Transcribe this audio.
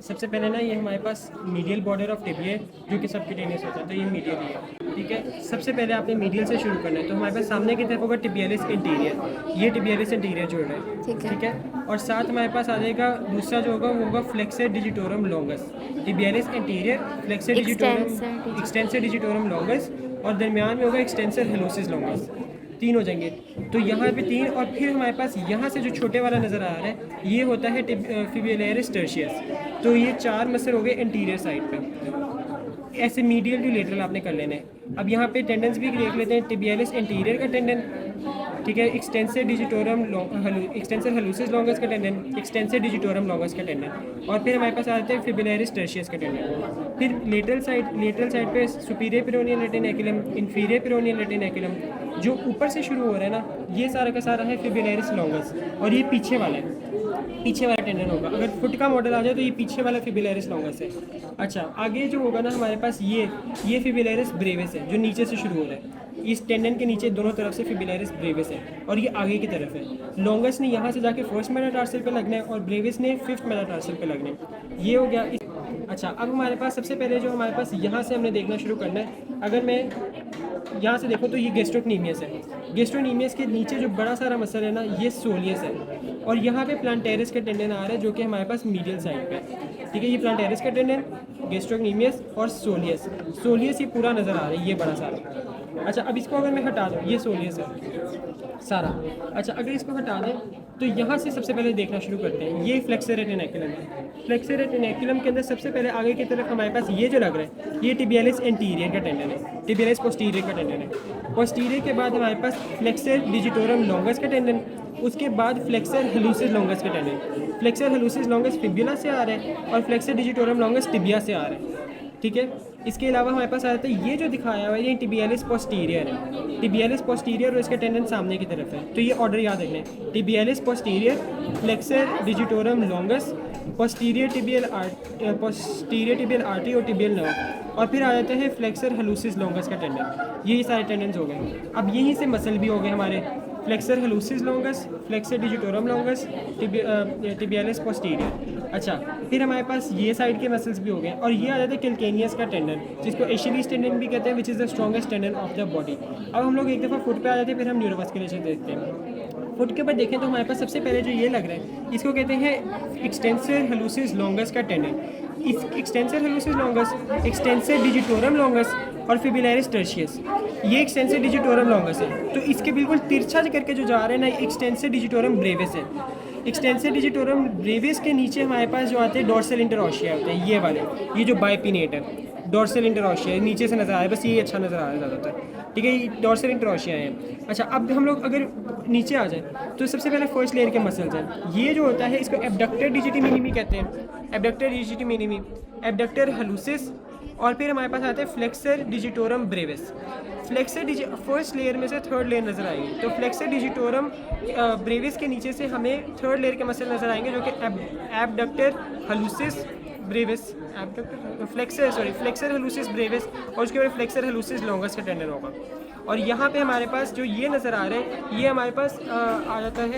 सबसे पहले ना ये हमारे पास मीडियल बॉर्डर ऑफ टिबिया है जो कि सबक्यूटेनियस होता है, तो ये मीडियल ही है। ठीक है, सबसे पहले आपने मीडियल से शुरू करना है, तो हमारे पास सामने की तरफ होगा टिबियालिस इंटीरियर, ये टिबियालिस इंटीरियर जो है। ठीक है, और साथ हमारे पास आ जाएगा दूसरा जो होगा वो होगा flexor digitorum longus. Tibialis interior, flexor digitorum, extensor digitorum longus, और दरमियान में होगा एक्सटेंसर हेलोसिस लॉन्गस। तीन हो जाएंगे, तो यहाँ पे तीन, और फिर हमारे पास यहाँ से जो छोटे वाला नज़र आ रहा है ये होता है फिब्रिलरिस टर्शियस। तो ये चार मसल हो गए इंटीरियर साइड पे। ऐसे मीडियल टू लेटरल आपने कर लेने। अब यहाँ पे टेंडेंस भी देख लेते हैं, टिबियालिस इंटीरियर का टेंडन, ठीक है, extensor digitorum extensor hallucis longus का टेंडन, एक्सटेंसर डिजिटोरम लॉन्गस का टेंडन, और फिर हमारे पास आते हैं फिब्रिलरिस टर्शियस का टेंडन। फिर लेटरल साइड पे सुपीरियर पेरोनियल रेटिनैकुलम, इंफीरियर पेरोनियल रेटिनैकुलम, जो ऊपर से शुरू हो रहा है ना ये सारा का सारा है फिब्रिलरिस लॉन्गस, और ये पीछे वाला है, पीछे वाला टेंडन होगा। अगर फुट का मॉडल आ जाए तो ये पीछे वाला फिब्रिलरिस लॉन्गस है। अच्छा, आगे जो होगा ना हमारे पास ये फिब्रिलरिस ब्रेविस है जो नीचे से शुरू हो रहा है। इस टेंडन के नीचे दोनों तरफ से फिब्रिलरिस ब्रेविस है, और ये आगे की तरफ है। लॉन्गस ने यहाँ से जाके फर्स्ट मेटाटार्सल पे लगना है और ब्रेविस ने फिफ्थ मेटाटार्सल पे लगना है। ये हो गया। अच्छा, अब हमारे पास सबसे पहले जो हमारे पास यहाँ से हमने देखना शुरू करना है, अगर मैं यहाँ से देखो तो ये गैस्ट्रोक्नीमियस है। गैस्ट्रोक्नीमियस के नीचे जो बड़ा सारा मसल है ना ये सोलियस है, और यहाँ पे प्लांटेरिस का टेंडन आ रहा है जो कि हमारे पास मीडियल साइड पे है। ठीक है, ये प्लांटेरिस का टेंडन, गैस्ट्रोक्नीमियस और सोलियस ये पूरा नज़र आ रहा है, ये बड़ा सारा। अच्छा, अब इसको अगर मैं हटा दूँ, ये सोलियस है सारा। अच्छा, अगर इसको हटा दें तो यहाँ से सबसे पहले देखना शुरू करते हैं, ये फ्लेक्सर रेटिनैकुलम है। फ्लेक्सर रेटिनैकुलम के अंदर सबसे पहले आगे की तरफ हमारे पास ये जो लग रहा है ये टिबियालिस एंटीरियर का टेंडन है, टिबियालिस पोस्टीरियर का टेंडन है। पोस्टीरियर के बाद हमारे पास फ्लेक्सर डिजिटोरम लॉन्गस का टेंडन, उसके बाद फ्लेक्सर हेलुसिस लॉन्गस का टेंडन। फ्लेक्सर हेलुसिस लॉन्गस फिब्युला से आ रहा है और फ्लेक्सर डिजिटोरम लॉन्गस टिबिया से आ रहा है। ठीक है, इसके अलावा हमारे पास आ जाता है ये जो दिखाया हुआ है ये टिबियालिस पोस्टीरियर है। टिबियालिस पोस्टीरियर और इसका टेंडन सामने की तरफ है, तो ये ऑर्डर याद रखना है, tibialis posterior, flexor digitorum longus, posterior tibial artery और टिबियल नर्व, और फिर आ जाते हैं फ्लेक्सर हेलुसिस लॉन्गस का टेंडन। यही सारे टेंडन्स हो गए। अब यहीं से मसल भी हो गए हमारे, flexor hallucis longus, flexor digitorum longus, tibialis posterior. अच्छा, फिर हमारे पास ये साइड के मसल्स भी हो गए, और ये आ जाता है कैल्केनियस का टेंडन जिसको एशियलीज टेंडन भी कहते हैं, which is the strongest tendon of the body. अब हम लोग एक दफ़ा फुट पे आ जाते हैं, फिर हम न्यूरोमस्कुलेशन देखते हैं। फुट के ऊपर देखें तो हमारे पास सबसे पहले जो ये लग रहा है इसको कहते हैं एक्सटेंसर हेलुसिस लॉन्गस का टेंडन। इस extensor hallucis longus, extensor digitorum longus और फिब्रिलरिस टर्शियस, ये एक्सटेंसर डिजिटोरम लॉन्गस है। तो इसके बिल्कुल तिरछा करके जो जा रहे हैं ना एक्सटेंसर डिजिटोरम ब्रेविस है। एक्सटेंसर डिजिटोरम ब्रेविस के नीचे हमारे पास जो आते हैं डोर्सल इंटरऑशिया होते हैं, ये वाले, ये जो बाइपिनेट है, डोर्सल इंटरऑशिया नीचे से नज़र आ रहा है, बस ये अच्छा नज़र आ रहा है ज़्यादातर। ठीक है, ये डोर्सल इंटरऑशिया है। अच्छा, अब हम लोग अगर नीचे आ जाए तो सबसे पहले फर्स्ट लेयर के मसल्स हैं। ये जो होता है इसको एब्डक्टर डिजिटी मिनिमी कहते हैं, एब्डक्टर डिजिटी मिनिमी, एब्डक्टर हेलुसिस, और फिर हमारे पास आता है flexor digitorum Brevis. Flexor first layer में से थर्ड लेयर नज़र आएगी, तो फ्लेक्सर डिजिटोरम ब्रेविस के नीचे से हमें थर्ड लेयर के मसल नज़र आएंगे जो कि एब्डक्टर हेलुसिस ब्रेविस, फ्लेक्सर हेलुसिस ब्रेविस, और उसके बाद फ्लेक्सर हेलुसिस लॉन्गस का टेंडन होगा। और यहाँ पे हमारे पास जो ये नज़र आ रहा है ये हमारे पास आ जाता है